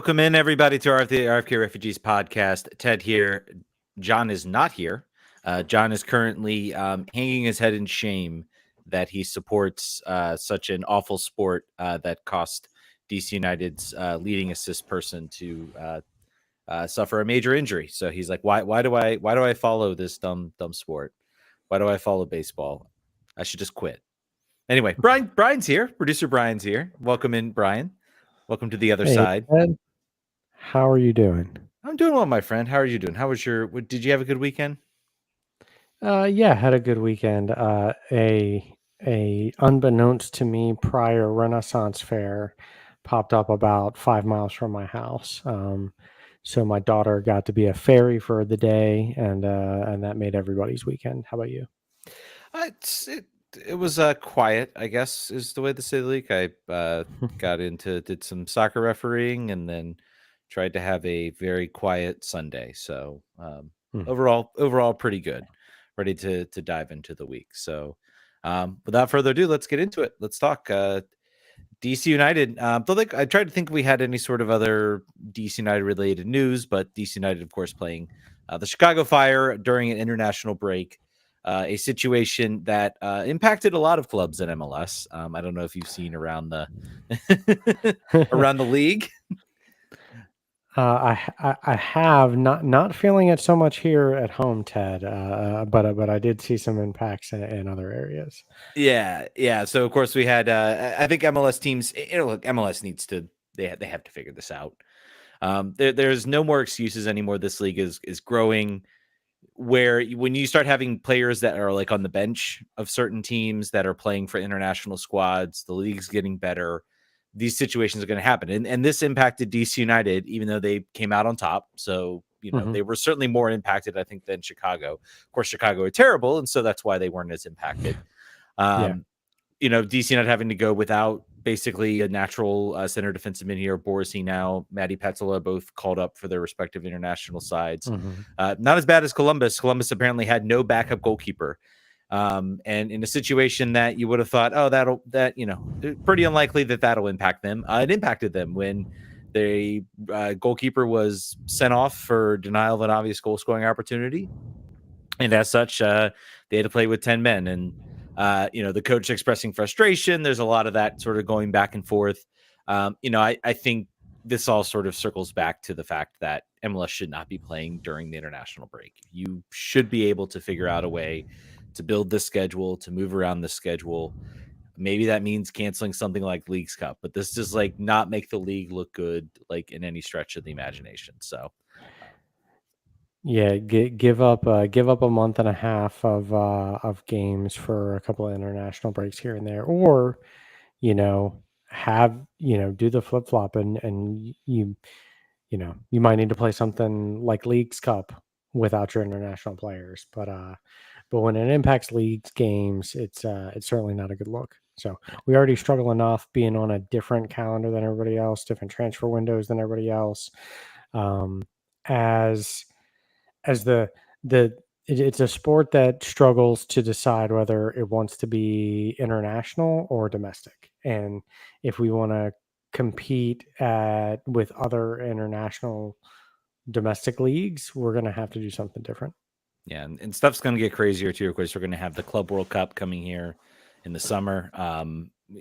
Welcome in, everybody, to the RFK Refugees podcast. Ted here. John is not here. John is currently hanging his head in shame that he supports such an awful sport that cost DC United's leading assist person to suffer a major injury. So he's like, why do I follow this dumb sport? Why do I follow baseball? I should just quit. Anyway, Brian's here. Producer Brian's here. Welcome in, Brian. Welcome to the other side. Ed, how are you doing? I'm doing well, my friend. How are you doing? How was did you have a good weekend? Yeah, had a good weekend. A unbeknownst to me prior Renaissance fair popped up about 5 miles from my house. So my daughter got to be a fairy for the day, and that made everybody's weekend. How about you? It was quiet, I guess, is the way to say the league. I did some soccer refereeing, and then tried to have a very quiet Sunday. So overall, pretty good. Ready to dive into the week. So without further ado, let's get into it. Let's talk DC United. I tried to think we had any sort of other DC United related news, but DC United, of course, playing the Chicago Fire during an international break. A situation that impacted a lot of clubs in MLS. I don't know if you've seen around the around the league. I have not feeling it so much here at home, Ted. But I did see some impacts in other areas. Yeah. So of course we had. I think MLS teams. Look, MLS needs to. They have to figure this out. There's no more excuses anymore. This league is growing. Where when you start having players that are like on the bench of certain teams that are playing for international squads, the league's getting better. These situations are going to happen. And this impacted DC United, even though they came out on top. So, they were certainly more impacted, I think, than Chicago. Of course, Chicago are terrible, and so that's why they weren't as impacted. DC United having to go without basically a natural center defensive mid here, Borussia now, Matty Petzela, both called up for their respective international sides. Not as bad as Columbus. Columbus apparently had no backup goalkeeper. And in a situation that you would have thought, pretty unlikely that'll impact them. It impacted them when the goalkeeper was sent off for denial of an obvious goal scoring opportunity. And as such, they had to play with 10 men. And the coach expressing frustration. There's a lot of that sort of going back and forth. I think this all sort of circles back to the fact that MLS should not be playing during the international break. You should be able to figure out a way to build the schedule, to move around the schedule. Maybe that means canceling something like Leagues Cup, but this does not make the league look good, in any stretch of the imagination. So. Yeah, give up a month and a half of games for a couple of international breaks here and there, or have do the flip flop and you might need to play something like Leagues Cup without your international players, but when it impacts leagues games, it's certainly not a good look. So we already struggle enough being on a different calendar than everybody else, different transfer windows than everybody else. It's a sport that struggles to decide whether it wants to be international or domestic. And if we want to compete with other international domestic leagues, we're going to have to do something different. Yeah, and stuff's going to get crazier too. Of course, we're going to have the Club World Cup coming here in the summer.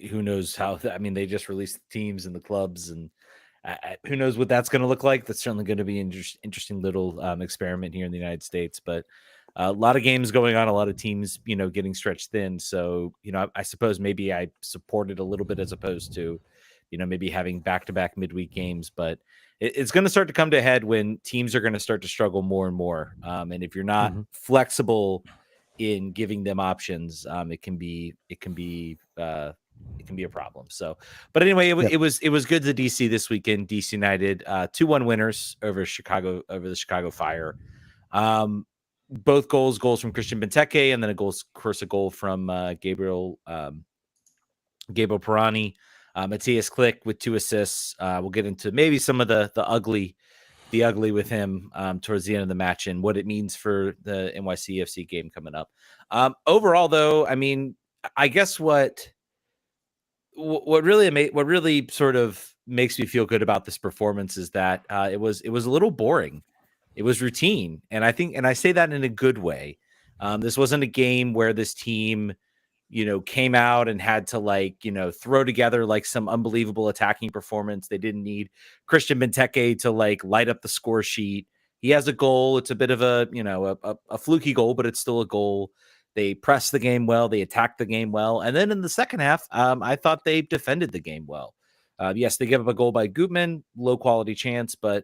Who knows how? They just released the teams and the clubs, and who knows what that's going to look like. That's certainly going to be an interesting little experiment here in the United States. But a lot of games going on, a lot of teams, getting stretched thin. So, I suppose maybe I support it a little bit as opposed to, maybe having back-to-back midweek games. But it's going to start to come to a head when teams are going to start to struggle more and more. And if you're not flexible in giving them options, it can be a problem. So, but anyway, it was good to DC this weekend. DC United 2-1 winners over the Chicago Fire. Both goals from Christian Benteke, and then a goal from Gabriel Pirani. Matthias Klick with 2 assists. We'll get into maybe some of the ugly with him towards the end of the match and what it means for the NYCFC game coming up. Overall, though, I guess what what really sort of makes me feel good about this performance is that it was a little boring. It was routine, and I say that in a good way. This wasn't a game where this team, came out and had to throw together like some unbelievable attacking performance. They didn't need Christian Benteke to light up the score sheet. He has a goal. It's a bit of a fluky goal, but it's still a goal. They pressed the game well. They attacked the game well. And then in the second half, I thought they defended the game well. Yes, they gave up a goal by Gutman, low quality chance, but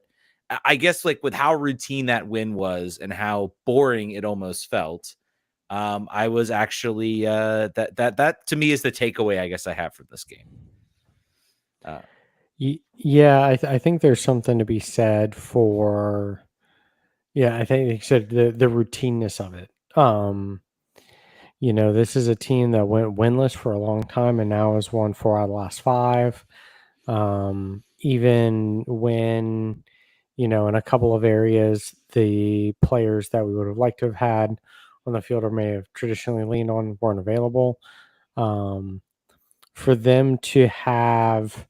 I guess with how routine that win was and how boring it almost felt, I was actually that to me is the takeaway I guess I have from this game. Yeah, I think there's something to be said for. Yeah, I think you said the routineness of it. This is a team that went winless for a long time and now has won 4 out of the last 5. Even when, in a couple of areas, the players that we would have liked to have had on the field or may have traditionally leaned on weren't available. For them to have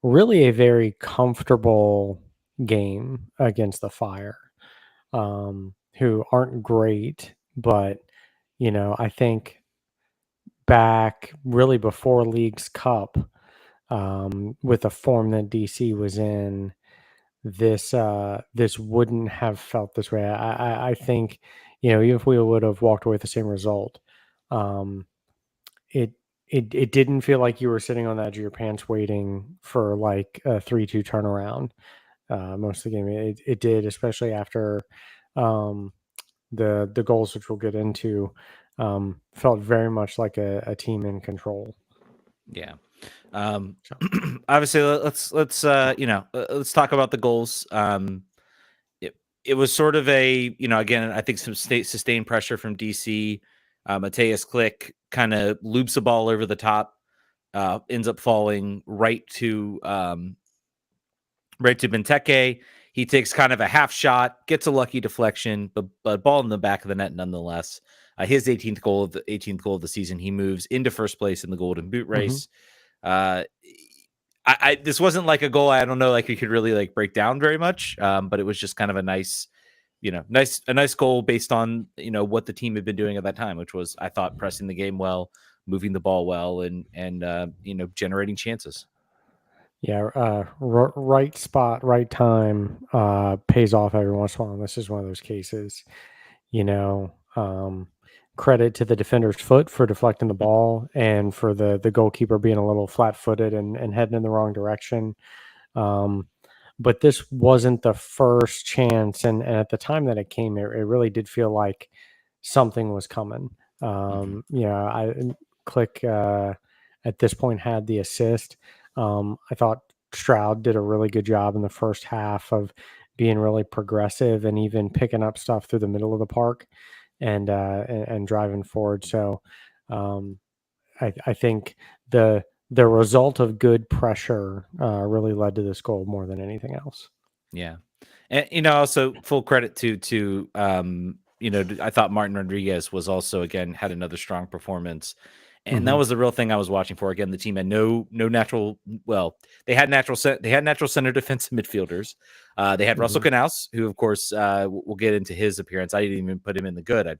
really a very comfortable game against the Fire, who aren't great, but I think back really before League's Cup, with the form that DC was in, this wouldn't have felt this way. I think, even if we would have walked away with the same result, it didn't feel like you were sitting on the edge of your pants waiting for like a 3-2 turnaround. Most of the game, it did, especially after the goals, which we'll get into, felt very much like a team in control. Yeah. Obviously, let's talk about the goals. It was sort of a, again, I think some sustained pressure from DC. Mateusz Klich kind of loops a ball over the top, ends up falling right to Benteke. He takes kind of a half shot, gets a lucky deflection, but ball in the back of the net nonetheless. His 18th goal of the season. He moves into first place in the Golden Boot race. This wasn't like a goal I don't know like you could really break down very much, but it was just kind of a nice goal based on what the team had been doing at that time, which was, I thought, pressing the game well, moving the ball well, and generating chances. Yeah, right spot, right time pays off every once in a while. And this is one of those cases. Credit to the defender's foot for deflecting the ball, and for the goalkeeper being a little flat-footed and heading in the wrong direction. But this wasn't the first chance, and at the time that it came, it really did feel like something was coming. Klich at this point had the assist. I thought Stroud did a really good job in the first half of being really progressive and even picking up stuff through the middle of the park and driving forward. So I think the result of good pressure really led to this goal more than anything else. Yeah. And, also full credit to I thought Martin Rodriguez was also, again, had another strong performance. And that was the real thing I was watching for. Again, the team had no natural. Well, they had natural center defensive midfielders. They had Russell Canouse, who, of course, we'll get into his appearance. I didn't even put him in the good.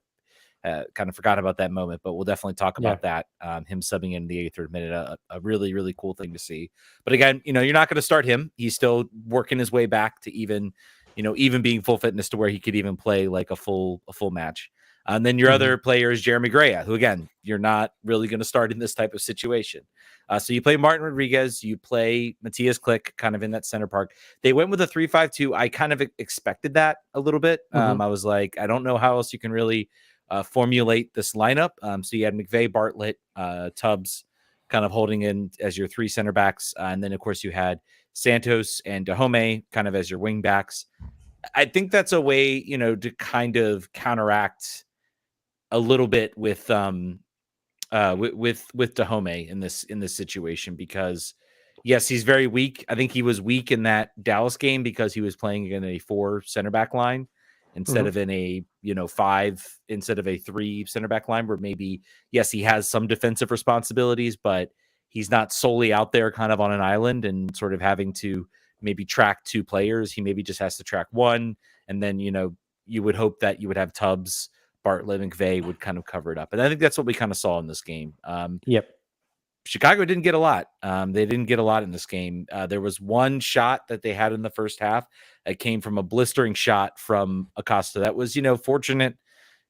I kind of forgot about that moment, but we'll definitely talk about that. Him subbing in the 83rd minute, a really, really cool thing to see. But again, you're not going to start him. He's still working his way back to even being full fitness to where he could even play like a full match. And then your other player is Jeremy Grea, who, again, you're not really going to start in this type of situation. So you play Martin Rodriguez, you play Mateusz Klich kind of in that center park. They went with a 3-5-2. I kind of expected that a little bit. I was like, I don't know how else you can really formulate this lineup. So you had McVeigh, Bartlett, Tubbs kind of holding in as your 3 center backs. And then, of course, you had Santos and Dahomey kind of as your wing backs. I think that's a way, to kind of counteract a little bit with Dahomey in this situation, because yes, he's very weak. I think he was weak in that Dallas game because he was playing in a 4 center back line instead of in a 5 instead of a 3 center back line, where maybe yes, he has some defensive responsibilities, but he's not solely out there kind of on an island and sort of having to maybe track 2 players. He maybe just has to track 1, and then, you would hope that you would have Tubbs, Bartlett, and McVay would kind of cover it up. And I think that's what we kind of saw in this game. Yep. Chicago didn't get a lot. They didn't get a lot in this game. There was one shot that they had in the first half. It came from a blistering shot from Acosta. That was, fortunate,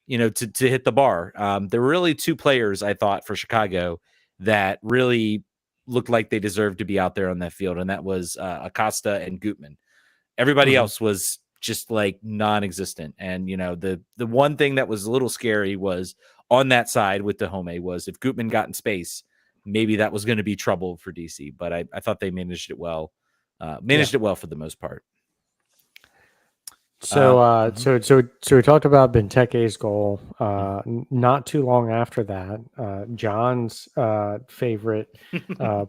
to hit the bar. There were really 2 players, I thought, for Chicago that really looked like they deserved to be out there on that field, and that was Acosta and Gutman. Everybody else was just like non-existent. And, the one thing that was a little scary was on that side with Dajome was if Gutman got in space, maybe that was going to be trouble for DC, but I thought they managed it well. It well for the most part. So we talked about Benteke's goal. Not too long after that, John's favorite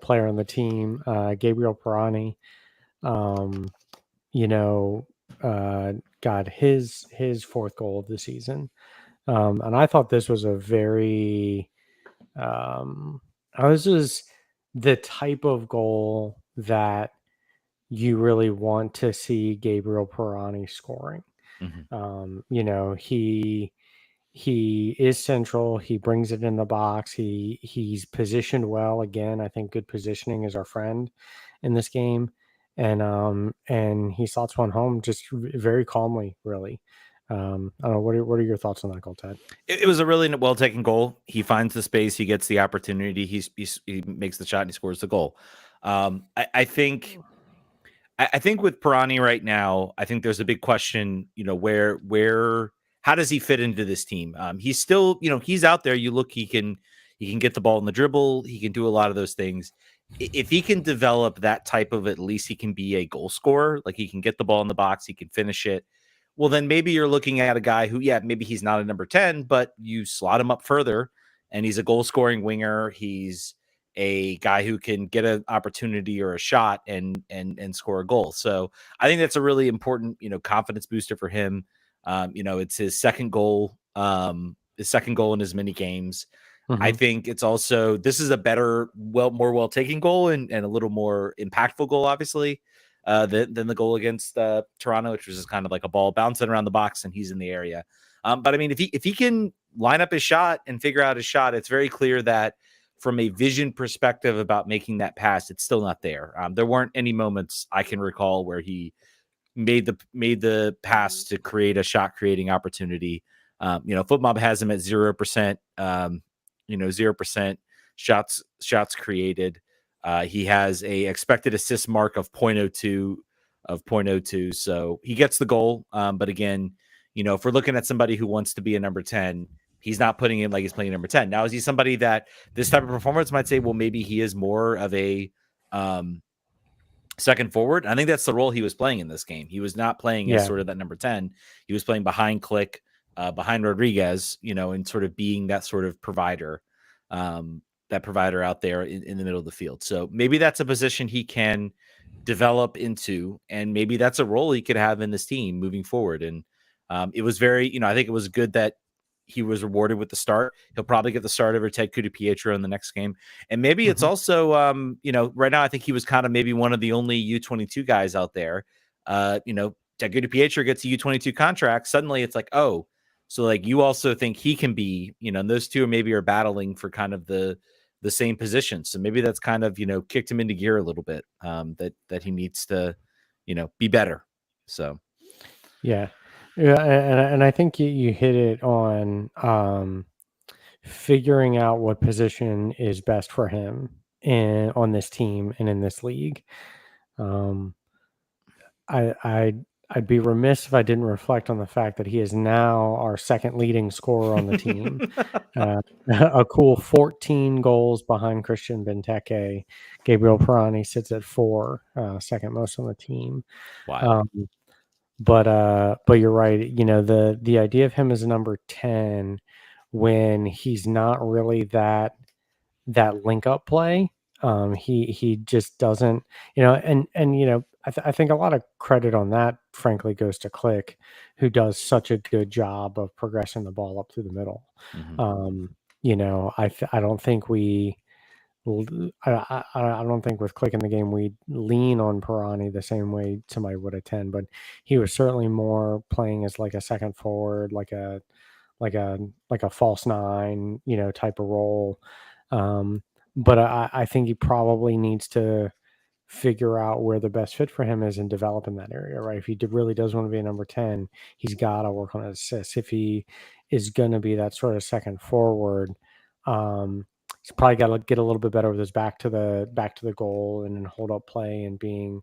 player on the team, Gabriel Pirani, got his 4th goal of the season, and I thought this was a very this is the type of goal that you really want to see Gabriel Pirani scoring. He is central. He brings it in the box. He's positioned well. Again, I think good positioning is our friend in this game. And he slots one home just very calmly, really. I don't know. What are your thoughts on that goal, Ted? It was a really well taken goal. He finds the space. He gets the opportunity. He makes the shot and he scores the goal. I think with Pirani right now, I think there's a big question, how does he fit into this team? He's still, he's out there. You look, he can get the ball in the dribble. He can do a lot of those things. If he can develop that type of, at least he can be a goal scorer. Like he can get the ball in the box. He can finish it. Well, then maybe you're looking at a guy who, maybe he's not a number 10, but you slot him up further and he's a goal scoring winger. He's a guy who can get an opportunity or a shot and score a goal. So I think that's a really important, confidence booster for him. It's his second goal in as many games. I think it's also, this is a better, more well-taken goal and a little more impactful goal, obviously, than the goal against Toronto, which was just kind of like a ball bouncing around the box and he's in the area. But I mean, if he can line up his shot and figure out his shot, it's very clear that from a vision perspective about making that pass, it's still not there. There weren't any moments I can recall where he made the pass to create a shot creating opportunity. FootMob has him at 0%, 0% shots created. He has a expected assist mark of 0.02 So he gets the goal. But again, if we're looking at somebody who wants to be a number 10, he's not putting in like he's playing number 10. Now, is he somebody that this type of performance might say, well, maybe he is more of a second forward? I think that's the role he was playing in this game. He was not playing as sort of that number 10. He was playing behind Click, behind Rodriguez, and sort of being that sort of provider, out there in the middle of the field. So maybe that's a position he can develop into, and maybe that's a role he could have in this team moving forward. And it was very, I think it was good that he was rewarded with the start. He'll probably get the start over Ted Kudu-Pietro in the next game. And maybe it's also, right now I think he was kind of maybe one of the only U22 guys out there. Ted Kudu-Pietro gets a U22 contract. Suddenly it's like, oh, so like you also think he can be, and those two maybe are battling for kind of the same position. So maybe that's kind of, kicked him into gear a little bit, that he needs to, be better. So, yeah. Yeah, and I think you hit it on figuring out what position is best for him on this team and in this league. I'd be remiss if I didn't reflect on the fact that he is now our second leading scorer on the team. A cool 14 goals behind Christian Benteke. Gabriel Pirani sits at 4, second most on the team. Wow. But you're right. The idea of him as a number 10 when he's not really that link up play. He just doesn't, I think a lot of credit on that, frankly, goes to Click, who does such a good job of progressing the ball up through the middle. I don't think we I don't think with clicking the game we lean on Pirani the same way somebody would at 10, but he was certainly more playing as like a second forward, like a false nine, type of role. Um, but I think he probably needs to figure out where the best fit for him is and develop in that area, right? If he really does want to be a number 10, he's got to work on his assists. If he is going to be that sort of second forward, um, he's probably got to get a little bit better with his back to the goal and hold up play and being,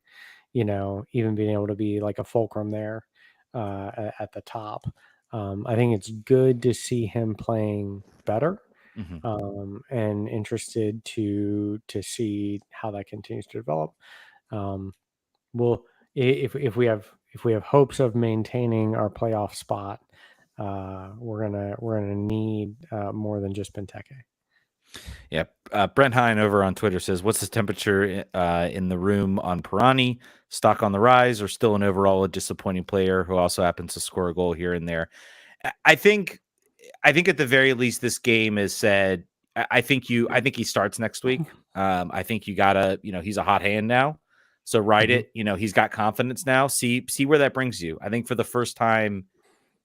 even being able to be like a fulcrum there at the top. I think it's good to see him playing better, Mhm. and interested to see how that continues to develop. Um, we'll if we have hopes of maintaining our playoff spot, we're gonna need more than just Benteke. Yeah. Brent Hine over on Twitter says, "What's the temperature in the room on Pirani? Stock on the rise, or still an overall a disappointing player who also happens to score a goal here and there?" I think at the very least, this game is said. I think he starts next week. I think you gotta, he's a hot hand now, so ride Mhm. it. He's got confidence now. See where that brings you. I think for the first time,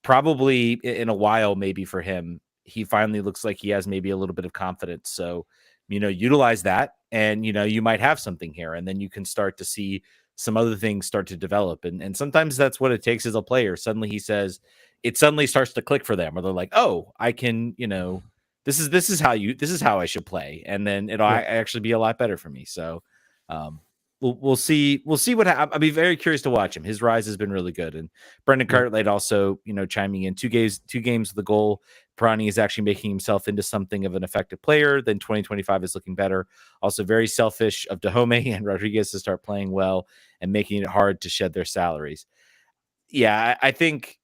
probably in a while, maybe for him, he finally looks like he has maybe a little bit of confidence. So, utilize that, and you might have something here, and then you can start to see some other things start to develop. And sometimes that's what it takes as a player. Suddenly it suddenly starts to click for them, or they're like, oh, I can, this is how I should play, and then it'll Yeah. actually be a lot better for me. So, um, we'll see what I'll be very curious to watch him. His rise has been really good, and Brendan Yeah. Cartwright also, chiming in, two games of the goal. Pirani is actually making himself into something of an effective player. Then 2025 is looking better. Also, very selfish of Dahomey and Rodriguez to start playing well and making it hard to shed their salaries. Yeah, I think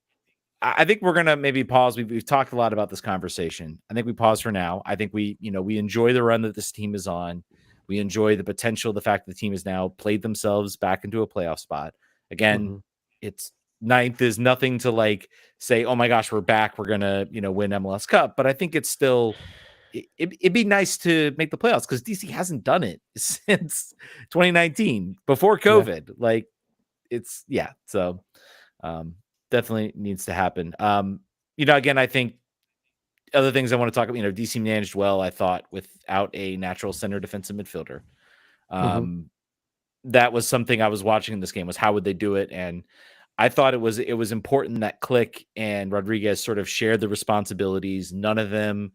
we're gonna maybe pause. We've talked a lot about this conversation. I think we pause for now. I think we enjoy the run that this team is on. We enjoy the potential, the fact that the team has now played themselves back into a playoff spot. Again, Hmm. it's ninth is nothing to like say, oh my gosh, we're back. We're gonna win MLS Cup. But I think it's still it'd be nice to make the playoffs because DC hasn't done it since 2019 before Yeah. COVID. Like it's yeah. So um, definitely needs to happen. Again, I think other things I want to talk about, DC managed well, I thought, without a natural center defensive midfielder. Hmm. Um, that was something I was watching in this game was how would they do it? And I thought it was important that Click and Rodriguez sort of shared the responsibilities. None of them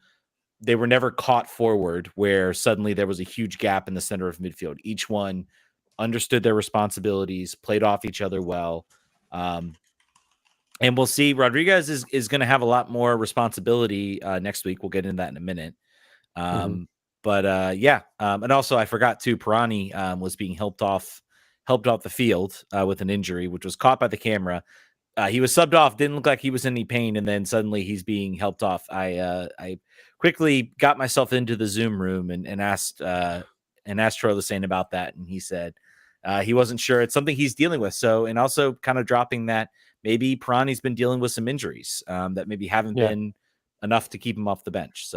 they were never caught forward where suddenly there was a huge gap in the center of midfield. Each one understood their responsibilities, played off each other well. Um, and we'll see. Rodriguez is going to have a lot more responsibility next week. We'll get into that in a minute. Hmm. But yeah, and also I forgot too. Pirani was being helped off the field with an injury, which was caught by the camera. He was subbed off. Didn't look like he was in any pain, and then suddenly he's being helped off. I quickly got myself into the Zoom room and asked Troy Lesane about that, and he said he wasn't sure. It's something he's dealing with. So, and also kind of dropping that maybe Pirani's been dealing with some injuries that maybe haven't Yeah. been enough to keep him off the bench.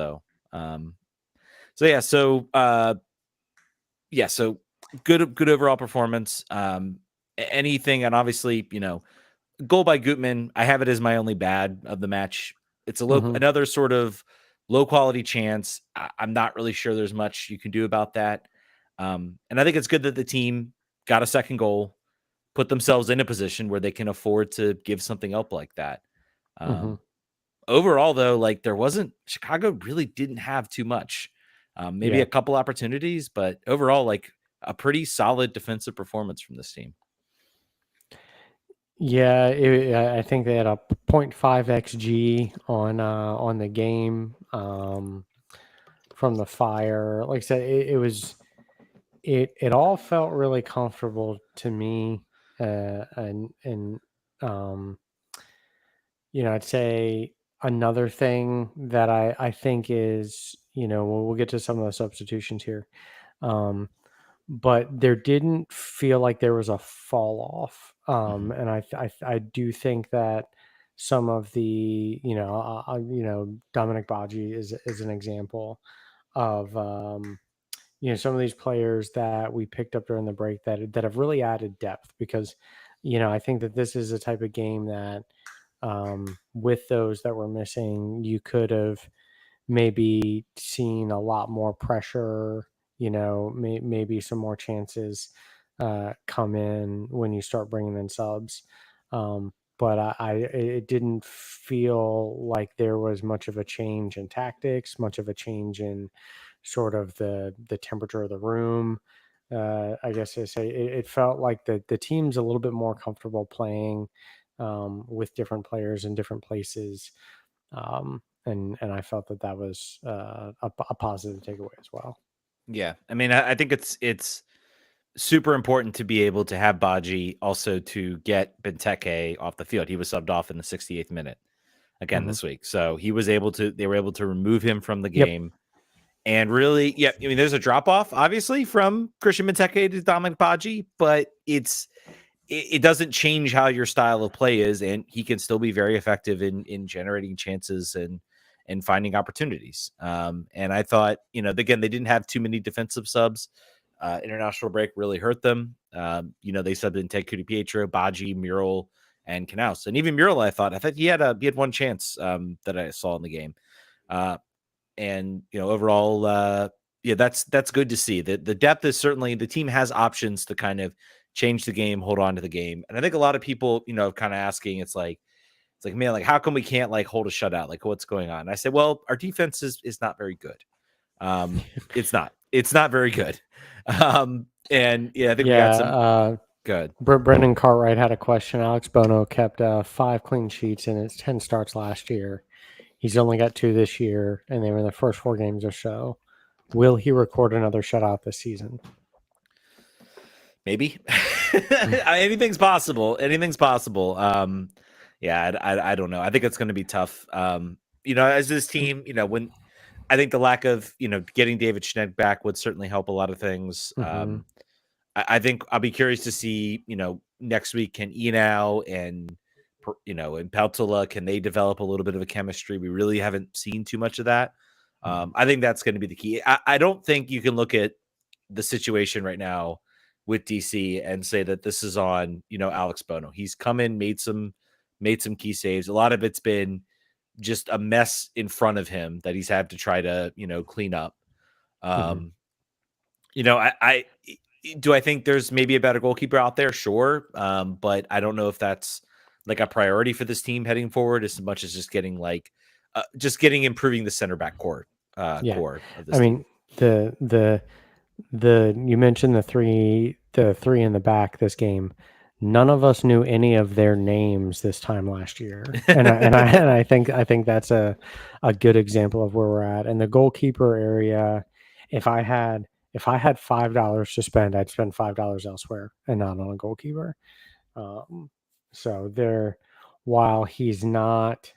Um, so yeah, so good overall performance. Anything, and obviously, goal by Gutman, I have it as my only bad of the match. It's Hmm. another sort of low quality chance. I'm not really sure there's much you can do about that. And I think it's good that the team got a second goal, put themselves in a position where they can afford to give something up like that. Hmm. Um, Overall, though, like Chicago really didn't have too much. Maybe a Yeah. couple opportunities, but overall, like a pretty solid defensive performance from this team. Yeah, I think they had a point 0.5 xG on the game, from the Fire. Like I said, it all felt really comfortable to me, and um, I'd say another thing that I think is, we'll get to some of the substitutions here. Um, but there didn't feel like there was a fall off. Mhm. And I do think that some of the, Dominic Baji is an example of, some of these players that we picked up during the break that have really added depth, because I think that this is a type of game that with those that were missing, you could have maybe seen a lot more pressure, maybe some more chances come in when you start bringing in subs. But it didn't feel like there was much of a change in tactics, much of a change in sort of the temperature of the room. I guess I say it felt like the team's a little bit more comfortable playing with different players in different places. And I felt that was a positive takeaway as well. Yeah, I mean, I think it's super important to be able to have Baji, also to get Benteke off the field. He was subbed off in the 68th minute again this week, so they were able to remove him from the game. And really, I mean, there's a drop off obviously from Christian Benteke to Dominic Baji, but it doesn't change how your style of play is, and he can still be very effective in generating chances and finding opportunities. And I thought, again, they didn't have too many defensive subs. International break really hurt them. They subbed in Ted Pietro, Baji, Mural, and Knaus. And even Mural, I thought he had one chance that I saw in the game. And overall, that's good to see. The depth is certainly, the team has options to kind of change the game, hold on to the game. And I think a lot of people, kind of asking, it's like, man, like, how come we can't like hold a shutout? Like, what's going on? And I said, well, our defense is not very good. It's not very good. And I think we got some good. Brendan Cartwright had a question. Alex Bono kept 5 clean sheets in his 10 starts last year. He's only got 2 this year, and they were in the first 4 games or so. Will he record another shutout this season? Maybe. Anything's possible. Anything's possible. I don't know. I think it's going to be tough. As this team, when I think the lack of, getting David Schneck back would certainly help a lot of things. I think I'll be curious to see, next week, can Enau and Peltola, can they develop a little bit of a chemistry? We really haven't seen too much of that. I think that's going to be the key. I don't think you can look at the situation right now with DC and say that this is on, Alex Bono. He's come in, made some key saves. A lot of it's been just a mess in front of him that he's had to try to, clean up. Do I think there's maybe a better goalkeeper out there? Sure. But I don't know if that's like a priority for this team heading forward as much as just getting improving the center back core of this team. You mentioned the three in the back this game. None of us knew any of their names this time last year, and I think that's a good example of where we're at. And the goalkeeper area, if I had $5 to spend, I'd spend $5 elsewhere and not on a goalkeeper. So there, while he's not,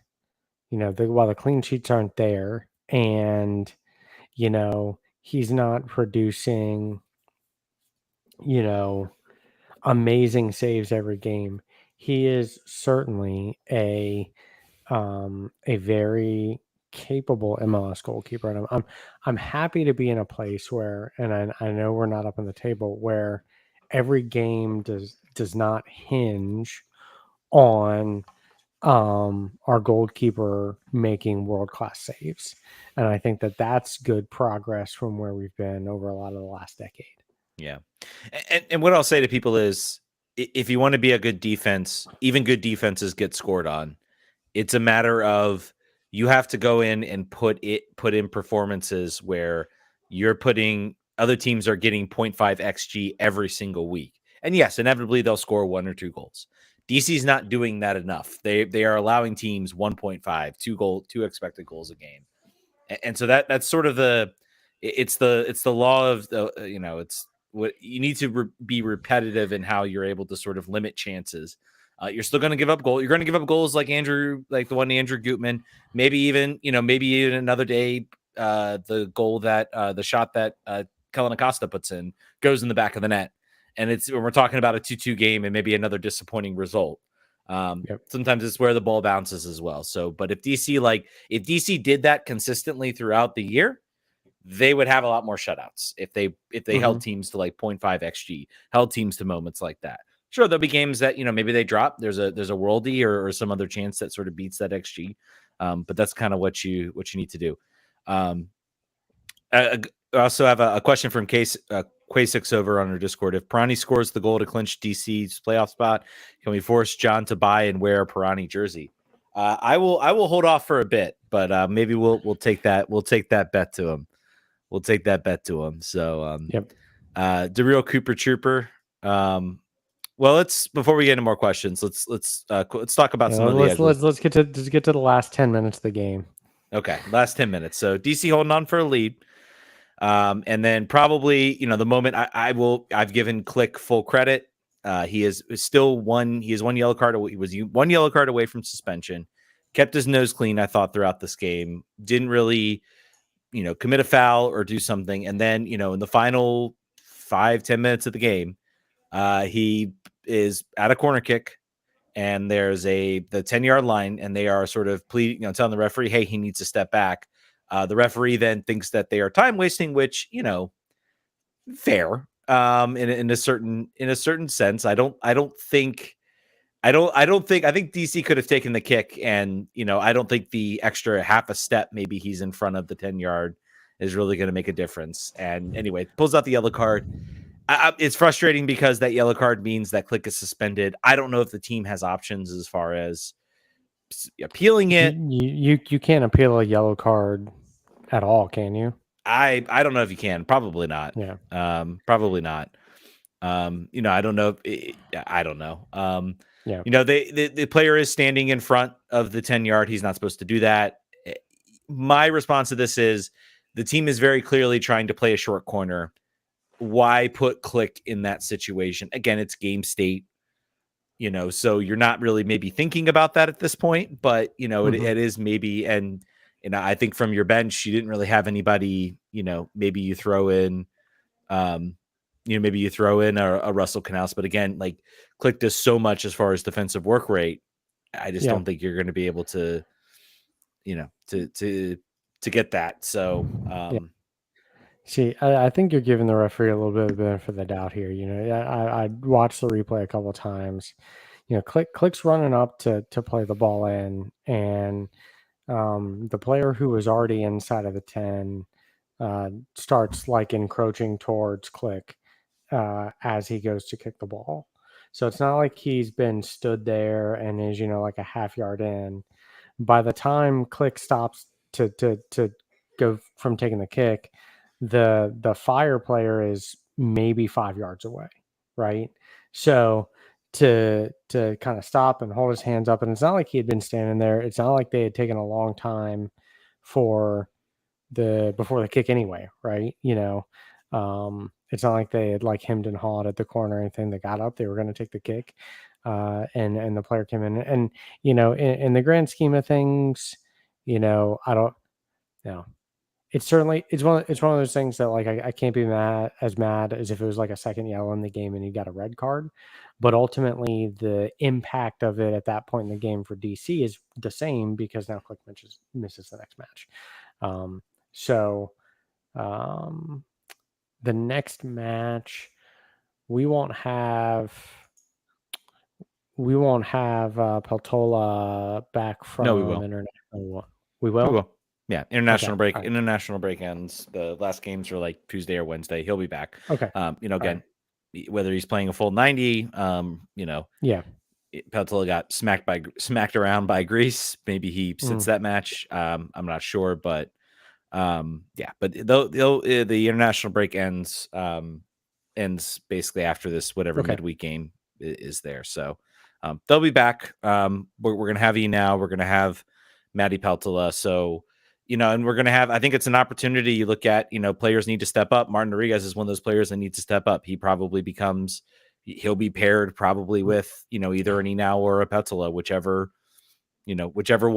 while the clean sheets aren't there, and he's not producing, amazing saves every game, he is certainly a very capable MLS goalkeeper. And I'm happy to be in a place where, and I know we're not up on the table, where every game does not hinge on our goalkeeper making world-class saves. And I think that's good progress from where we've been over a lot of the last decade. Yeah. And what I'll say to people is, if you want to be a good defense, even good defenses get scored on. It's a matter of, you have to go in and put in performances where you're putting, other teams are getting 0.5 XG every single week. And yes, inevitably they'll score 1 or 2 goals. DC's not doing that enough. They are allowing teams 1.5, 2 expected goals a game. And so that's sort of it's the law of the, it's what you need to be repetitive in how you're able to sort of limit chances. You're still going to give up goals. You're going to give up goals like the one to Andrew Gutman. Maybe even another day, the goal that the shot that Kellen Acosta puts in goes in the back of the net. And we're talking about a 2-2 game and maybe another disappointing result. Sometimes it's where the ball bounces as well. So, but if DC did that consistently throughout the year, they would have a lot more shutouts if they held teams to like 0.5 xG, held teams to moments like that. Sure, there'll be games that, you know, maybe they drop. There's a worldie or some other chance that sort of beats that xG. But that's kind of what you need to do. I also have a question from Quasix over on our Discord. If Pirani scores the goal to clinch DC's playoff spot, can we force John to buy and wear a Pirani jersey? I will hold off for a bit, but maybe we'll take that bet to him. We'll take that bet to him. So DeReal Cooper Trooper. Well, before we get into more questions, let's talk about some of the let's get to the last 10 minutes of the game. Okay, last 10 minutes. So DC holding on for a lead. And then probably, you know, the moment I've given Click full credit. He is still one yellow card away. He was one yellow card away from suspension, kept his nose clean, I thought, throughout this game. Didn't really, you know, commit a foul or do something. And then, you know, in the final 5-10 minutes of the game, he is at a corner kick and there's the 10-yard line and they are sort of telling the referee, hey, he needs to step back. The referee then thinks that they are time wasting, which, you know, fair. In a certain sense. I think DC could have taken the kick and, you know, I don't think the extra half a step, maybe he's in front of the 10-yard is really going to make a difference. And anyway, pulls out the yellow card. It's frustrating because that yellow card means that Click is suspended. I don't know if the team has options as far as appealing it. You can't appeal a yellow card at all, can you? I don't know if you can. Probably not. Yeah. Probably not. You know, I don't know. I don't know. Yeah. You know, the player is standing in front of the 10-yard. He's not supposed to do that. My response to this is the team is very clearly trying to play a short corner. Why put Click in that situation? Again, it's game state, you know, so you're not really maybe thinking about that at this point, but, you know, it is maybe. And, you know, I think from your bench, you didn't really have anybody, you know, maybe you throw in, maybe you throw in a Russell Canals, but again, like Click does so much as far as defensive work rate. I just don't think you're going to be able to, you know, to get that. So, See, I think you're giving the referee a little bit of the benefit of the doubt here. You know, I watched the replay a couple of times. You know, Click's running up to play the ball in, and the player who was already inside of the 10 starts like encroaching towards Click as he goes to kick the ball. So it's not like he's been stood there and is, you know, like a half yard in. By the time Click stops to go from taking the kick, the fire player is maybe 5 yards away, right? So to kind of stop and hold his hands up, and it's not like he had been standing there. It's not like they had taken a long time before the kick anyway, right? You know, it's not like they had like hemmed and hawed at the corner or anything. They got up, they were going to take the kick, and the player came in, and you know, in the grand scheme of things, you know, I don't know. It's one of those things that like I can't be mad as if it was like a second yellow in the game and you got a red card, but ultimately the impact of it at that point in the game for DC is the same because now Click misses the next match. So the next match we won't have Peltola back from international. We will. Yeah, international break. Right. International break ends. The last games are like Tuesday or Wednesday. He'll be back. Okay. You know, again, whether he's playing a full 90, you know, Peltola got smacked around by Greece. Maybe he sits that match. I'm not sure, but yeah. But the international break ends basically after this whatever midweek game is there. So they'll be back. We're gonna have you now. We're gonna have Maddie Peltola. So. You know, and we're going to have, I think it's an opportunity. You look at, you know, players need to step up. Martin Rodriguez is one of those players that needs to step up. He probably he'll be paired probably with, you know, either an Enau or a Peltola, whichever, you know, whichever,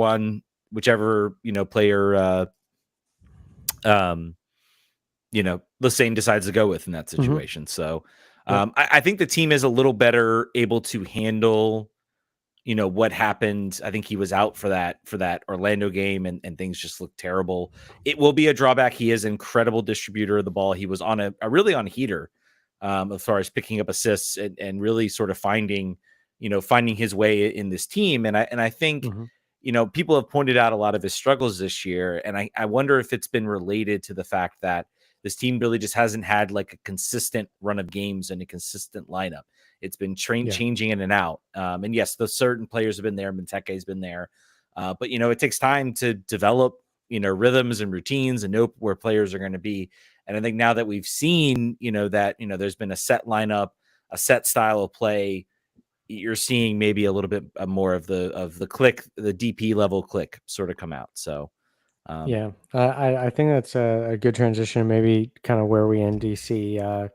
you know, player, you know, Lesane decides to go with in that situation. So I think the team is a little better able to handle, what happened. I think he was out for that Orlando game, and things just looked terrible. It will be a drawback. He is an incredible distributor of the ball. He was on a really on a heater as far as picking up assists and really sort of finding his way in this team. And I think, people have pointed out a lot of his struggles this year. And I wonder if it's been related to the fact that this team really just hasn't had like a consistent run of games and a consistent lineup. It's been changing in and out. And yes, the certain players have been there. Benteke has been there. But, it takes time to develop, rhythms and routines and know where players are going to be. And I think now that we've seen, that, there's been a set lineup, a set style of play, you're seeing maybe a little bit more of the click, the DP level click sort of come out. So, I think that's a good transition, maybe kind of where we end DC.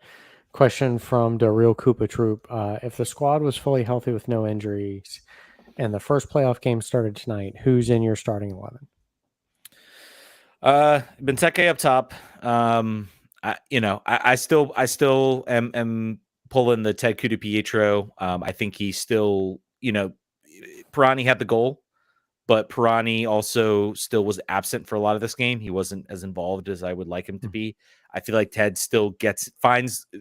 Question from the Real Koopa Troop. If the squad was fully healthy with no injuries and the first playoff game started tonight, who's in your starting 11? Benteke up top. I still am pulling the Ted Kudu-Pietro. I think he still, Pirani had the goal, but Pirani also still was absent for a lot of this game. He wasn't as involved as I would like him to be. I feel like Ted still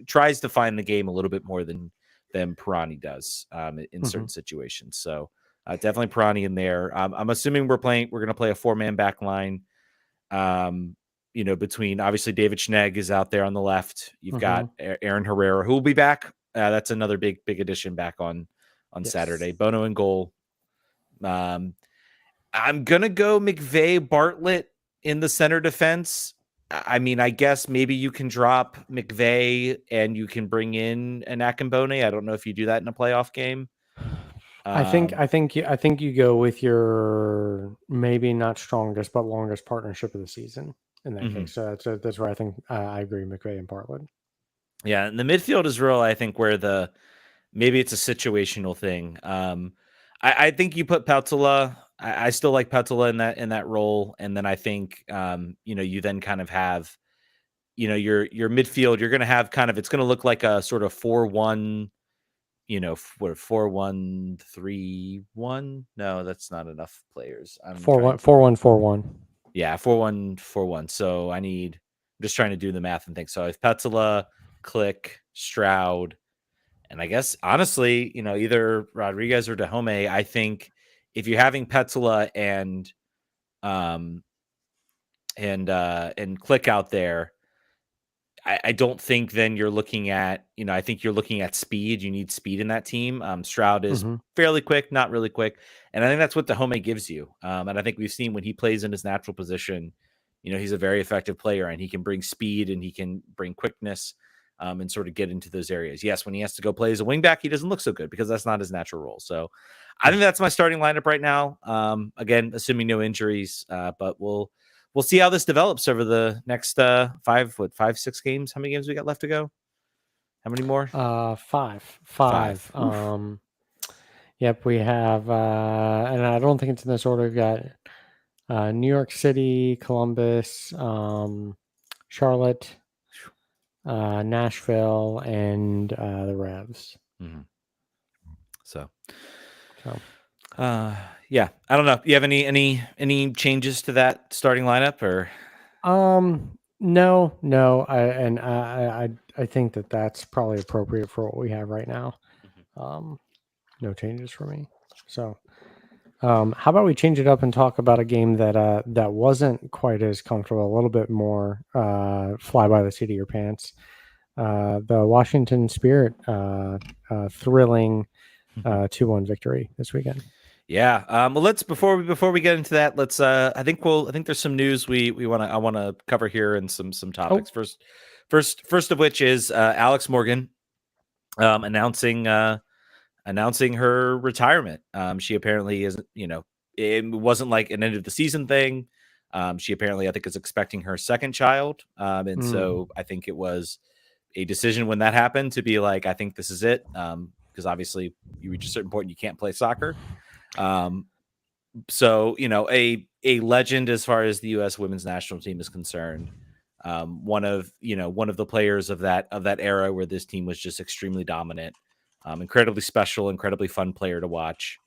tries to find the game a little bit more than Pirani does in certain situations. So definitely Pirani in there. I'm assuming we're going to play a 4-man back line. Between obviously David Schnegg is out there on the left. You've got Aaron Herrera, who will be back. That's another big addition back on Saturday. Bono in goal. I'm going to go McVey Bartlett in the center defense. I mean, I guess maybe you can drop McVey and you can bring in an Akambone. I don't know if you do that in a playoff game. I think you go with your maybe not strongest but longest partnership of the season in that case. So that's where I think I agree, McVey and Bartlett. Yeah, and the midfield is real. I think where maybe it's a situational thing. I think you put Peltola. I still like Peltola in that role, and then I think you then kind of have your midfield. You're going to have it's going to look like a sort of 4-1. 4-1-3-1. No, that's not enough players. 4-1-4-1. Yeah, 4-1-4-1. So I'm just trying to do the math and think. So if Petzola, Click, Stroud, and I guess honestly, either Rodriguez or Dahome, I think if you're having Petzola and Click out there, I don't think then you're looking at, I think you're looking at speed. You need speed in that team. Stroud is fairly quick, not really quick. And I think that's what Dahome gives you. And I think we've seen when he plays in his natural position, he's a very effective player and he can bring speed and he can bring quickness and sort of get into those areas. Yes, when he has to go play as a wingback, he doesn't look so good because that's not his natural role. So I think that's my starting lineup right now. Again, assuming no injuries, but we'll see how this develops over the next 5-6 games. How many games we got left to go? How many more? 5. Yep, we have, and I don't think it's in this order. We've got New York City, Columbus, Charlotte, Nashville, and the Revs. So. Yeah, I don't know. You have any changes to that starting lineup or? No. I think that's probably appropriate for what we have right now. No changes for me. So, how about we change it up and talk about a game that wasn't quite as comfortable, a little bit more fly by the seat of your pants. The Washington Spirit thrilling 2-1 victory this weekend. Yeah. Well, let's before we get into that, let's. I think there's some news I want to cover here and some topics. First of which is Alex Morgan announcing her retirement. She apparently isn't. It wasn't like an end of the season thing. She apparently, I think, is expecting her second child, and so I think it was a decision when that happened to be like, I think this is it, because obviously you reach a certain point and you can't play soccer. So a legend as far as the U.S. women's national team is concerned. One of the players of that era where this team was just extremely dominant, incredibly special, incredibly fun player to watch.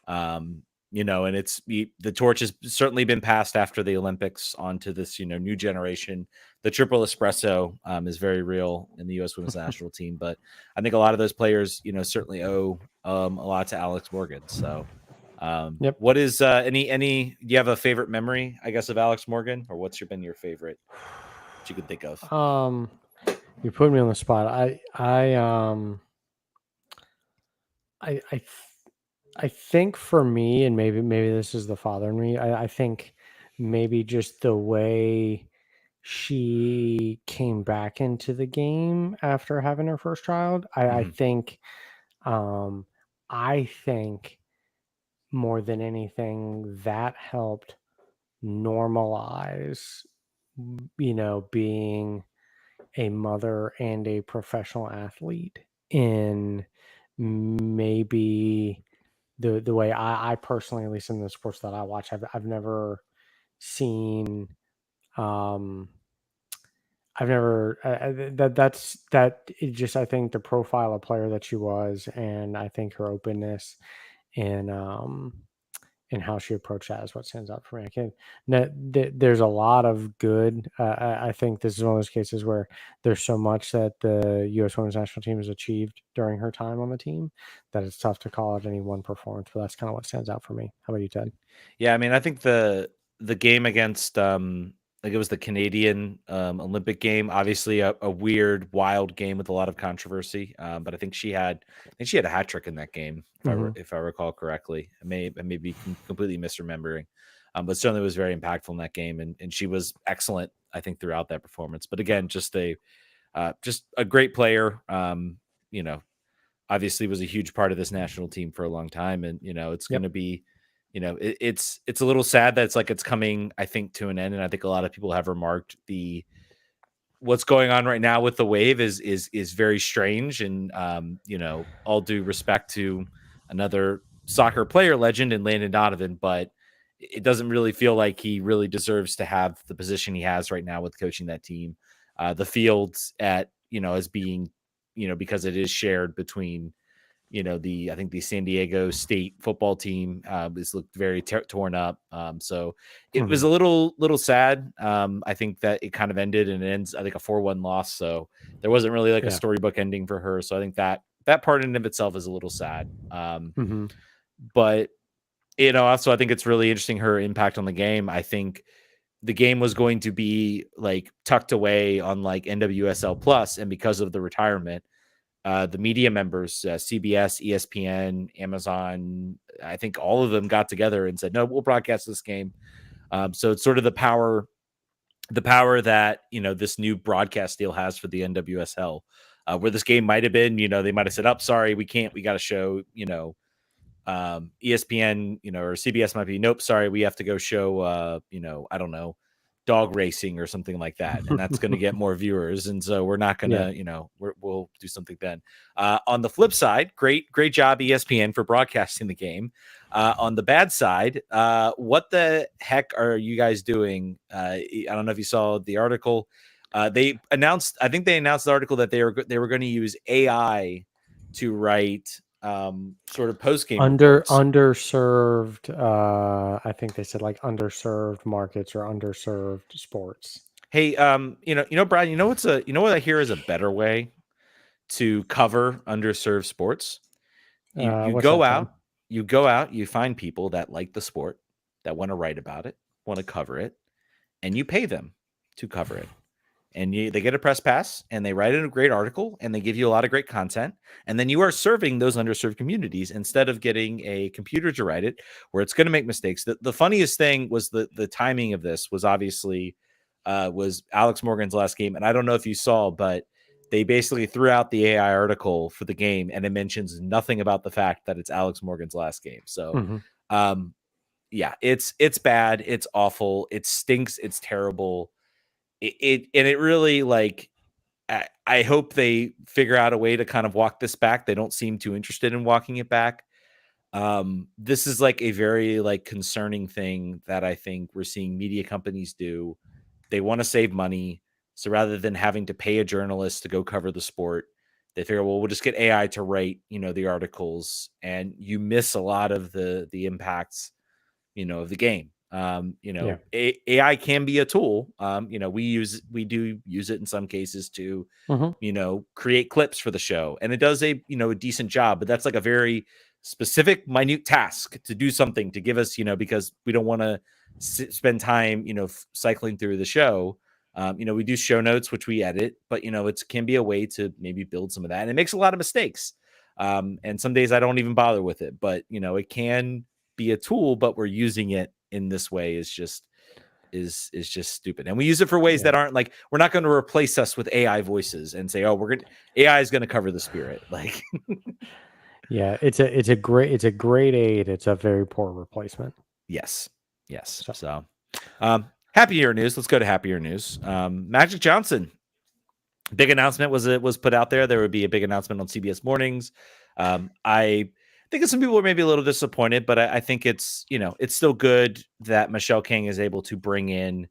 And the torch has certainly been passed after the Olympics onto this, new generation. The triple espresso is very real in the U.S. women's national team, but I think a lot of those players, certainly owe a lot to Alex Morgan. So, Yep. what is do you have a favorite memory, I guess, of Alex Morgan, or been your favorite that you could think of? You put me on the spot. I think for me, and maybe this is the father in me. I think maybe just the way she came back into the game after having her first child. Um, I think more than anything that helped normalize, being a mother and a professional athlete in maybe the way I personally, at least in the sports that I watch, I've never seen I've never that it just, I think the profile of player that she was, and I think her openness and how she approached that is what stands out for me. There's a lot of good. I think this is one of those cases where there's so much that the U.S. Women's National Team has achieved during her time on the team that it's tough to call out any one performance. But that's kind of what stands out for me. How about you, Ted? Yeah, I mean, I think the game against like it was the Canadian Olympic game, obviously a weird, wild game with a lot of controversy. But I think she had a hat trick in that game, if I recall correctly. I may be completely misremembering, but certainly was very impactful in that game, and she was excellent, I think, throughout that performance. But again, just a great player. Obviously was a huge part of this national team for a long time, and it's going to be. It's a little sad that it's coming, I think, to an end. And I think a lot of people have remarked what's going on right now with the wave is very strange. And, all due respect to another soccer player legend and Landon Donovan, but it doesn't really feel like he really deserves to have the position he has right now with coaching that team. The fields as being, because it is shared between, I think the San Diego State football team is looked very torn up. So it was a little sad. I think that it kind of ended, and it ends, I think, a 4-1 loss. So there wasn't really a storybook ending for her. So I think that part in and of itself is a little sad. But also I think it's really interesting, her impact on the game. I think the game was going to be tucked away on NWSL Plus, and because of the retirement, the media members, CBS, ESPN, Amazon, I think all of them got together and said, no, we'll broadcast this game. So it's sort of the power that, this new broadcast deal has for the NWSL, where this game might've been, they might've said, oh, sorry, we can't, we got to show, ESPN, or CBS might be, nope, sorry, we have to go show, I don't know, dog racing or something like that, and that's going to get more viewers, and so we're not going to we'll do something then. On the flip side, great job ESPN for broadcasting the game. On the bad side, what the heck are you guys doing? I don't know if you saw the article. They announced the article that they were going to use AI to write sort of post-game reports. Underserved, I think they said underserved markets or underserved sports. Hey, Brian, what I hear is a better way to cover underserved sports. You go out, you find people that like the sport, that want to write about it, want to cover it, and you pay them to cover it. And they get a press pass, and they write a great article, and they give you a lot of great content. And then you are serving those underserved communities instead of getting a computer to write it, where it's going to make mistakes. The funniest thing was the timing of this was obviously was Alex Morgan's last game. And I don't know if you saw, but they basically threw out the AI article for the game, and it mentions nothing about the fact that it's Alex Morgan's last game. So, yeah, it's bad. It's awful. It stinks. It's terrible. It really I hope they figure out a way to kind of walk this back. They don't seem too interested in walking it back. This is a very concerning thing that I think we're seeing media companies do. They want to save money. So rather than having to pay a journalist to go cover the sport, they figure, well, we'll just get AI to write, the articles, and you miss a lot of the impacts, of the game. Yeah. AI can be a tool. We do use it in some cases to, create clips for the show, and it does a decent job, but that's like a very specific, minute task to do something to give us, because we don't want to spend time, cycling through the show. We do show notes, which we edit, but it can be a way to maybe build some of that. And it makes a lot of mistakes. And some days I don't even bother with it, but it can be a tool, but we're using it in this way is just stupid. And we use it for ways that aren't like, we're not going to replace us with AI voices and say, oh, AI is going to cover the spirit. Like, yeah, it's a great aid. It's a very poor replacement. Yes. So happier news. Let's go to happier news. Magic Johnson, big announcement was put out there. There would be a big announcement on CBS Mornings. I think that some people were maybe a little disappointed, but I think it's still good that Michelle King is able to bring in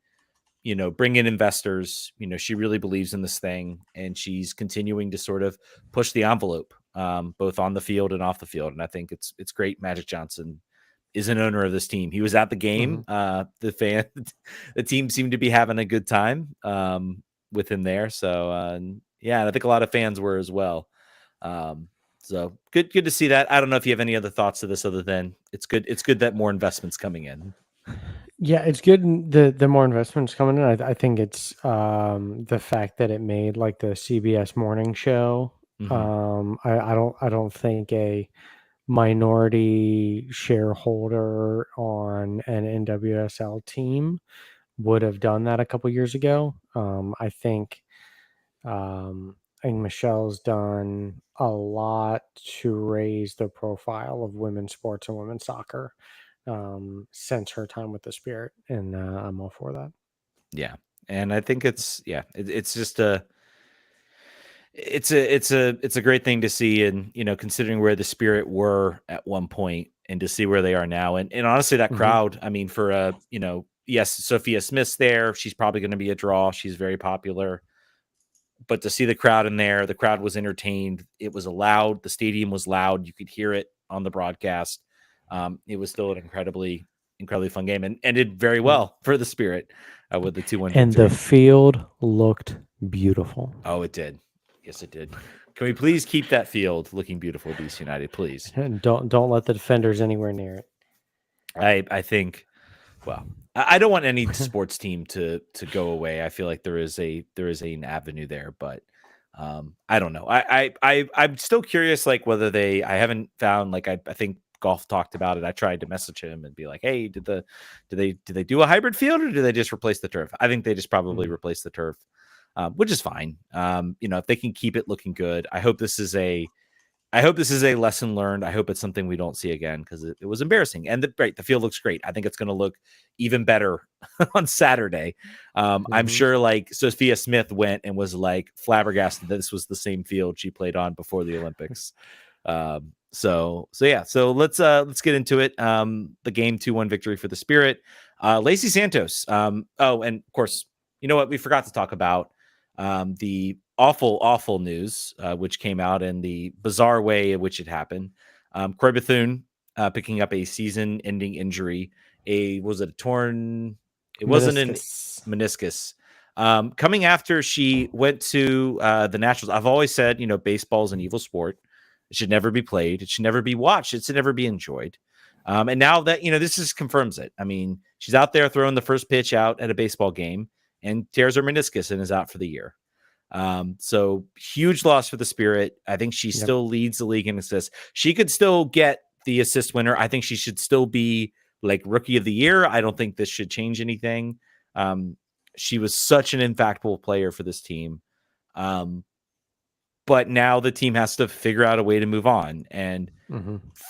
investors. She really believes in this thing, and she's continuing to sort of push the envelope, both on the field and off the field. And I think it's great. Magic Johnson is an owner of this team. He was at the game. The team seemed to be having a good time with him there. So I think a lot of fans were as well. So good to see that. I don't know if you have any other thoughts to this other than it's good. It's good that more investments coming in. Yeah, it's good. The more investments coming in. I think it's the fact that it made like the CBS morning show. Mm-hmm. I don't think a minority shareholder on an NWSL team would have done that a couple years ago. I think Michelle's done a lot to raise the profile of women's sports and women's soccer since her time with the Spirit, and I'm all for that. Yeah, and I think it's just it's a great thing to see, and considering where the Spirit were at one point and to see where they are now, and honestly, that crowd. I mean, for yes, Sophia Smith's there. She's probably going to be a draw. She's very popular. But to see the crowd in there, the crowd was entertained. It was loud. The stadium was loud. You could hear it on the broadcast. It was still an incredibly fun game, and ended very well for the Spirit with the 2-1 victory. And the field looked beautiful. Oh, it did. Yes, it did. Can we please keep that field looking beautiful, DC United, please? And don't let the defenders anywhere near it. I think. Well, I don't want any sports team to go away. I feel like there is an avenue there, but I don't know. I'm still curious, like whether I haven't found, like I think Golf talked about it. I tried to message him and be like, hey, did they do a hybrid field, or do they just replace the turf? I think they just probably replace the turf, which is fine. If they can keep it looking good, I hope this is a lesson learned. I hope it's something we don't see again, because it was embarrassing. And the field looks great. I think it's going to look even better on Saturday. I'm sure like Sophia Smith went and was like flabbergasted that this was the same field she played on before the Olympics. So let's get into it. The game 2-1 victory for the Spirit. Lacey Santos. And of course, you know what? We forgot to talk about the awful news, which came out in the bizarre way in which it happened. Corey Bethune picking up a season-ending injury. Was it a torn? It wasn't an meniscus. Coming after she went to the Nationals. I've always said, baseball is an evil sport. It should never be played. It should never be watched. It should never be enjoyed. And now that, this just confirms it. I mean, she's out there throwing the first pitch out at a baseball game and tears her meniscus and is out for the year. So huge loss for the Spirit. I think she still leads the league in assists. She could still get the assist winner. I think she should still be like rookie of the year. I don't think this should change anything. She was such an impactful player for this team. But now the team has to figure out a way to move on. And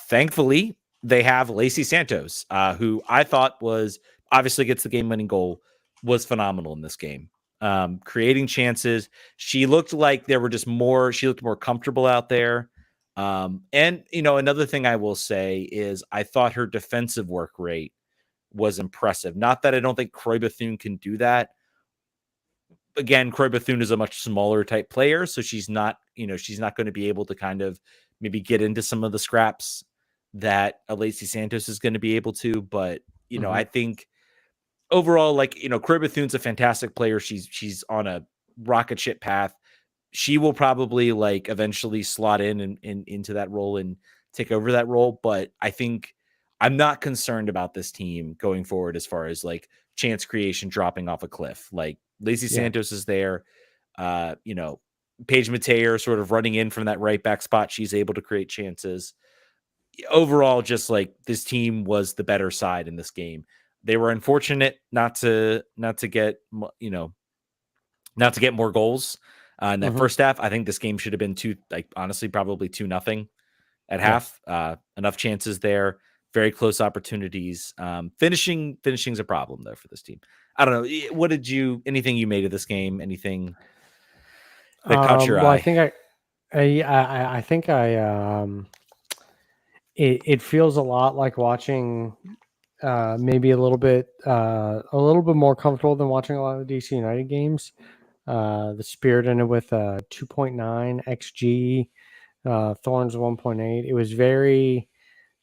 thankfully they have Lacey Santos, who I thought was obviously gets the game-winning goal, was phenomenal in this game. Creating chances. She looked like she looked more comfortable out there. And another thing I will say is I thought her defensive work rate was impressive. Not that I don't think Corey Bethune can do that, again, Croy Bethune is a much smaller type player, so she's not going to be able to kind of maybe get into some of the scraps that a Lacey Santos is going to be able to. But I think overall, like, Croy Bethune's a fantastic player. She's on a rocket ship path. She will probably like eventually slot in into that role and take over that role. But I think I'm not concerned about this team going forward as far as like chance creation dropping off a cliff. Like Lacey Santos is there. Paige Mateo sort of running in from that right back spot. She's able to create chances. Overall, just like this team was the better side in this game. They were unfortunate not to get more goals in that first half. I think this game should have been honestly probably 2-0 at half. Enough chances there, very close opportunities. Finishing's a problem though for this team. I don't know. Anything you made of this game? Anything that caught your eye? I think it feels a lot like watching maybe a little bit more comfortable than watching a lot of DC United games. The Spirit ended with a 2.9 XG, Thorns 1.8. It was very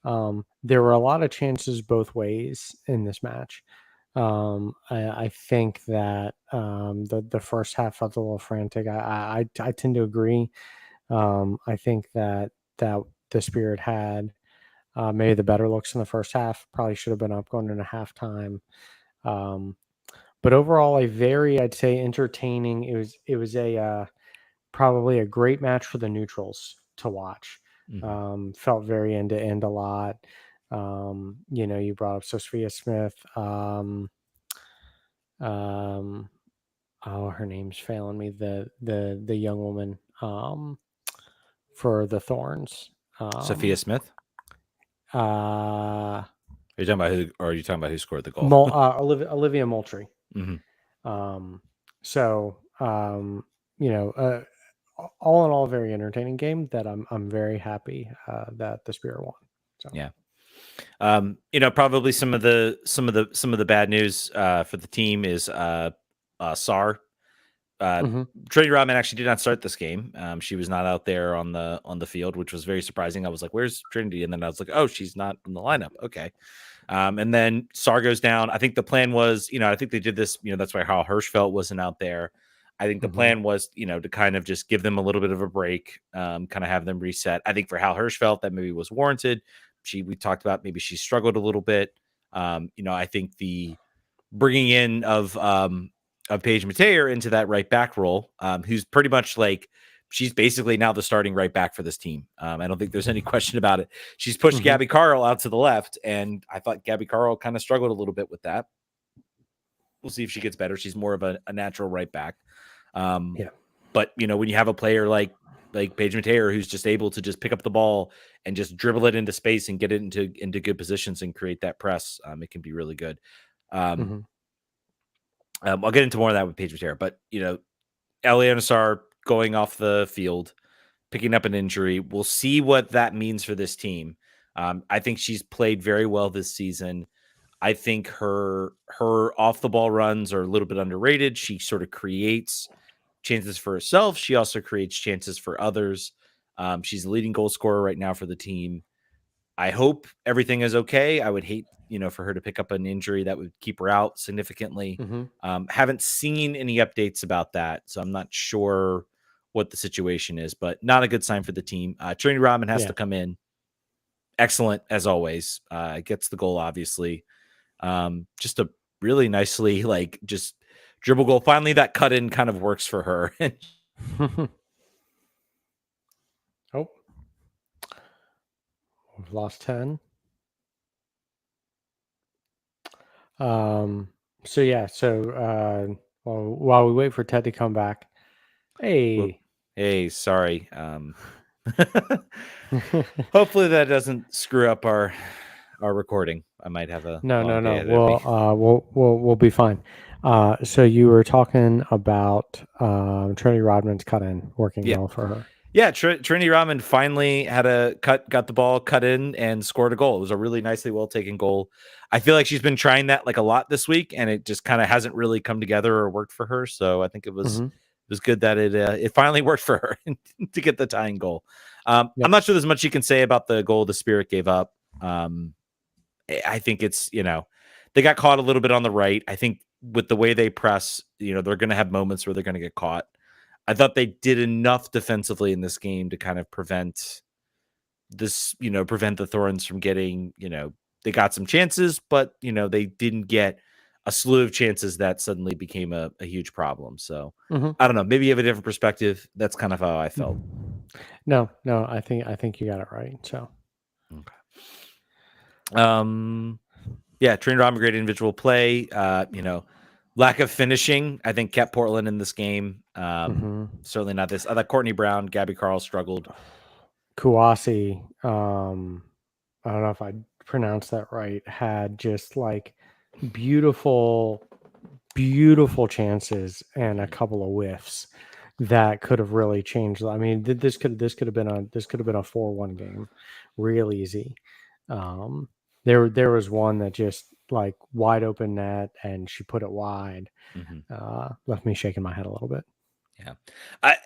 there were a lot of chances both ways in this match. I think that the first half felt a little frantic. I tend to agree. I think that the Spirit had maybe the better looks in the first half. Probably should have been up going into halftime. But overall, I'd say entertaining. It was a probably a great match for the neutrals to watch. Felt very end to end a lot. You brought up Sophia Smith. Her name's failing me. The young woman for the Thorns. Sophia Smith. Are you talking about who scored the goal? Olivia Moultrie. All in all, a very entertaining game that I'm very happy that the Spirit won. So. Yeah. Probably some of the bad news for the team is Sar. Trinity Rodman actually did not start this game. She was not out there on the field, which was very surprising. I was like, "Where's Trinity?" And then I was like, "Oh, she's not in the lineup." Okay. And then Sar goes down. I think the plan was, I think they did this. That's why Hal Hirschfeld wasn't out there. I think the plan was, to kind of just give them a little bit of a break, kind of have them reset. I think for Hal Hirschfeld, that maybe was warranted. We talked about maybe she struggled a little bit. I think the bringing in of Paige Mateo into that right back role, who's pretty much like, she's basically now the starting right back for this team. I don't think there's any question about it. She's pushed Gabby Carl out to the left, and I thought Gabby Carl kind of struggled a little bit with that. We'll see if she gets better. She's more of a natural right back. But when you have a player like Paige Mateo, who's just able to just pick up the ball and just dribble it into space and get it into good positions and create that press, it can be really good. I'll get into more of that with Paige Mateo, but Eliana Sar going off the field, picking up an injury. We'll see what that means for this team. I think she's played very well this season. I think her off the ball runs are a little bit underrated. She sort of creates chances for herself. She also creates chances for others. She's the leading goal scorer right now for the team. I hope everything is okay. I would hate, for her to pick up an injury that would keep her out significantly. Haven't seen any updates about that, so I'm not sure what the situation is, but not a good sign for the team. Trinity Rodman has to come in. Excellent as always. Gets the goal, obviously. Just a really nicely just dribble goal. Finally, that cut in kind of works for her. Oh, we've lost 10. While we wait for Ted to come back, hey, sorry. Hopefully that doesn't screw up our recording. I might have a no. We'll be fine. So you were talking about Trinity Rodman's cut in working well for her. Yeah, Trinity Rodman finally got the ball cut in and scored a goal. It was a really nicely well taken goal. I feel like she's been trying that like a lot this week, and it just kind of hasn't really come together or worked for her. So I think it was good that it finally worked for her to get the tying goal. I'm not sure there's much you can say about the goal the Spirit gave up. I think it's, they got caught a little bit on the right. I think with the way they press, they're going to have moments where they're going to get caught. I thought they did enough defensively in this game to kind of prevent the Thorns from getting, they got some chances, but, they didn't get a slew of chances that suddenly became a huge problem. So I don't know, maybe you have a different perspective. That's kind of how I felt. No, I think you got it right. So, okay. Yeah, Trinity Rodman, great individual play. Lack of finishing, I think, kept Portland in this game. Certainly not this. I thought Courtney Brown, Gabby Carl struggled. Kouassi, I don't know if I pronounced that right, had just like beautiful chances and a couple of whiffs that could have really changed. I mean, this could have been a 4-1 game, real easy. There was one that just like wide open net and she put it wide. Left me shaking my head a little bit. Yeah.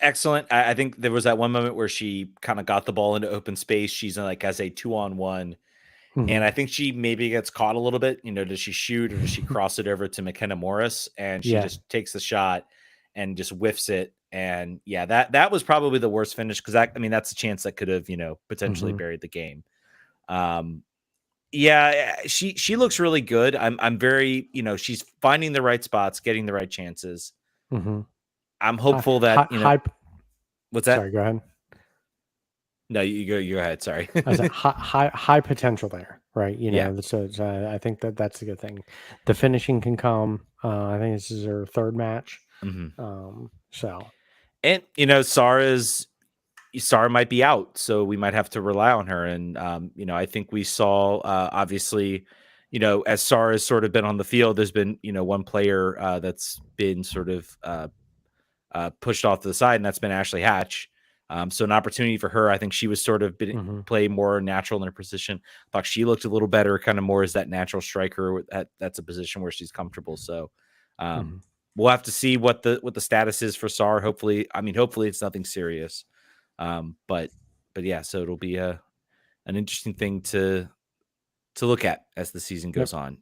Excellent. I think there was that one moment where she kind of got the ball into open space. She's like as a 2-on-1. And I think she maybe gets caught a little bit. Does she shoot or does she cross it over to McKenna Morris? And she just takes the shot and just whiffs it. And yeah, that was probably the worst finish because that's a chance that could have, potentially buried the game. Yeah, she looks really good. I'm very, she's finding the right spots, getting the right chances. I'm hopeful that what's that? Sorry, go ahead. No, you go ahead. Sorry. high potential there, right? So I think that's a good thing. The finishing can come. I think this is her third match. So, and Sarah might be out, so we might have to rely on her. And I think we saw obviously, as Sarah has sort of been on the field, there's been one player that's been sort of pushed off to the side, and that's been Ashley Hatch. So an opportunity for her. I think she was sort of play more natural in her position. I thought she looked a little better, kind of more as that natural striker. That's a position where she's comfortable. So we'll have to see what the status is for Sarah. Hopefully it's nothing serious. But yeah, so it'll be an interesting thing to look at as the season goes on.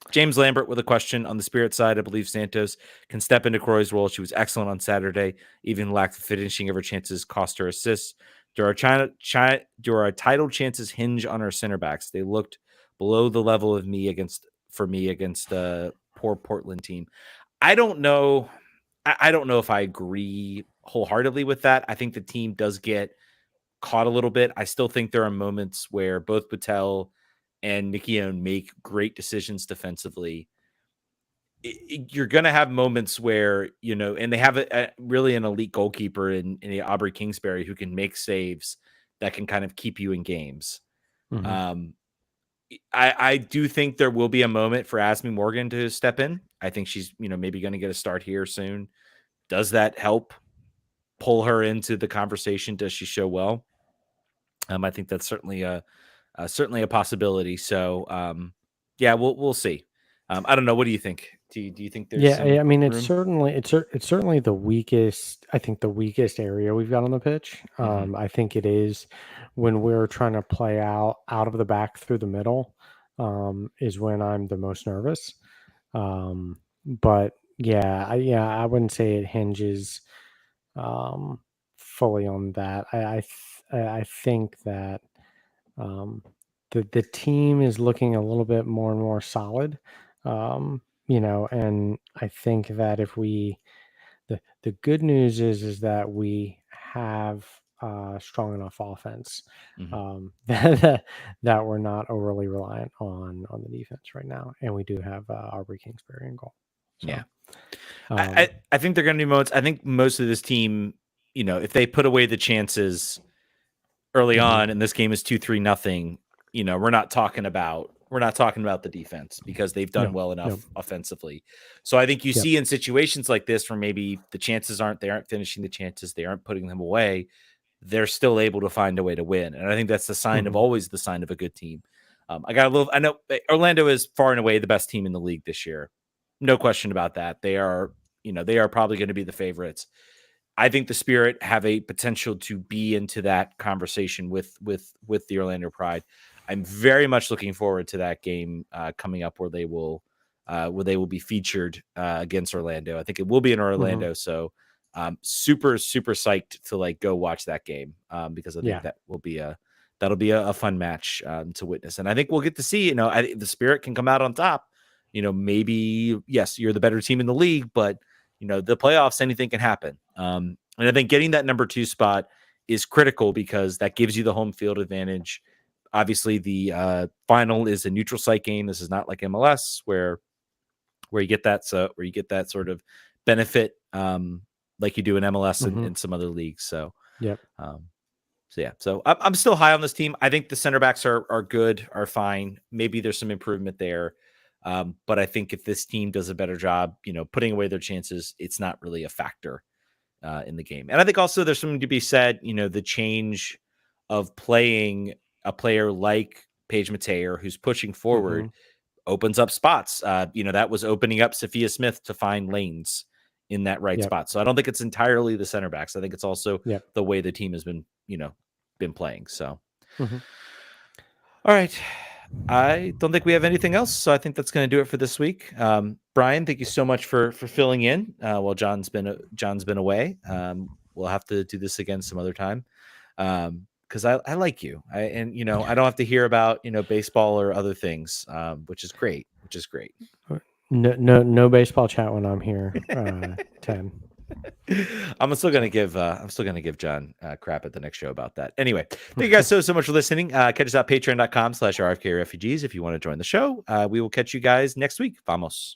James Lambert with a question on the Spirit side. I believe Santos can step into Croy's role. She was excellent on Saturday. Even lack of finishing of her chances cost her assists. Do our title chances hinge on our center backs? They looked below the level of me against the poor Portland team. I don't know. I don't know if I agree wholeheartedly with that. I think the team does get caught a little bit. I still think there are moments where both Patel and Nikki Owen make great decisions defensively. You're going to have moments where, and they have really an elite goalkeeper in Aubrey Kingsbury who can make saves that can kind of keep you in games. I do think there will be a moment for Asmi Morgan to step in. I think she's, maybe going to get a start here soon. Does that help pull her into the conversation? Does she show well? I think that's certainly a possibility. So, yeah, we'll see. I don't know. What do you think? Do you think there's room? It's certainly the weakest. I think the weakest area we've got on the pitch. I think it is when we're trying to play out of the back through the middle. Is when I'm the most nervous. But I wouldn't say it hinges fully on that. I think that the team is looking a little bit more and more solid. And I think that if the good news is that we have strong enough offense that we're not overly reliant on the defense right now, and we do have Aubrey Kingsbury in goal. So, yeah, I think they're going to do moments. I think most of this team, if they put away the chances early on, and this game is 2-3-0, we're not talking about the defense because they've done well enough offensively. So I think you see in situations like this where maybe the chances they aren't finishing the chances, they aren't putting them away. they're still able to find a way to win. And I think that's the sign of always the sign of a good team. I know Orlando is far and away the best team in the league this year. No question about that. They are probably going to be the favorites. I think the Spirit have a potential to be into that conversation with the Orlando Pride. I'm very much looking forward to that game coming up where they will be featured against Orlando. I think it will be in Orlando. So super, super psyched to like go watch that game because I think that will be that'll be a fun match to witness. And I think we'll get to see, the Spirit can come out on top. Maybe, yes, you're the better team in the league, but the playoffs, anything can happen. And I think getting that number 2 spot is critical because that gives you the home field advantage. Obviously, the final is a neutral site game. This is not like MLS where you get that sort of benefit like you do in MLS and some other leagues. So So I'm still high on this team. I think the center backs are good, are fine. Maybe there's some improvement there. But I think if this team does a better job, putting away their chances, it's not really a factor in the game. And I think also there's something to be said, the change of playing a player like Paige Mateer, who's pushing forward, opens up spots. That was opening up Sophia Smith to find lanes in that right spot. So I don't think it's entirely the center backs. I think it's also the way the team has been playing. So, all right. I don't think we have anything else. So I think that's going to do it for this week. Brian, thank you so much for filling in while John's been away. We'll have to do this again some other time. Because I like you. I don't have to hear about, baseball or other things, which is great. No baseball chat when I'm here. 10. I'm still gonna give John crap at the next show about that. Anyway, thank you guys so much for listening. Catch us at patreon.com/RFK Refugees if you want to join the show. We will catch you guys next week. Vamos.